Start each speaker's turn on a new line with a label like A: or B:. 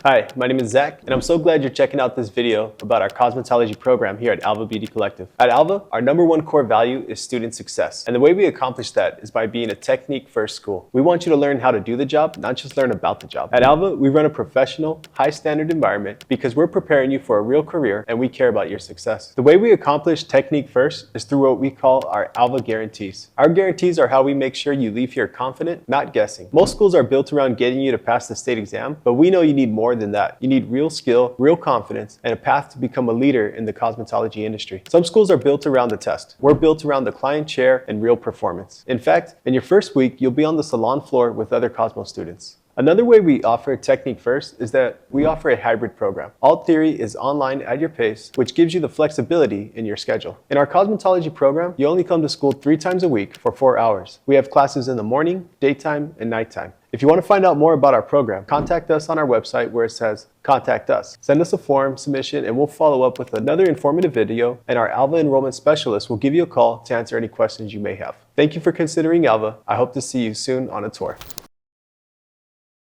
A: Hi, my name is Zach, and I'm so glad you're checking out this video about our cosmetology program here at Alva Beauty Collective. At Alva, our #1 core value is student success, and the way we accomplish that is by being a technique-first school. We want you to learn how to do the job, not just learn about the job. At Alva, we run a professional, high-standard environment because we're preparing you for a real career and we care about your success. The way we accomplish technique first is through what we call our Alva guarantees. Our guarantees are how we make sure you leave here confident, not guessing. Most schools are built around getting you to pass the state exam, but we know you need more than that. You need real skill, real confidence, and a path to become a leader in the cosmetology industry. Some schools are built around the test. We're built around the client chair and real performance. In fact, in your first week, you'll be on the salon floor with other Cosmo students. Another way we offer technique first is that we offer a hybrid program. All theory is online at your pace, which gives you the flexibility in your schedule. In our cosmetology program, you only come to school 3 times a week for 4 hours. We have classes in the morning, daytime, and nighttime. If you want to find out more about our program, contact us on our website where it says Contact Us. Send us a form submission and we'll follow up with another informative video, and our Alva enrollment specialist will give you a call to answer any questions you may have. Thank you for considering Alva. I hope to see you soon on a tour.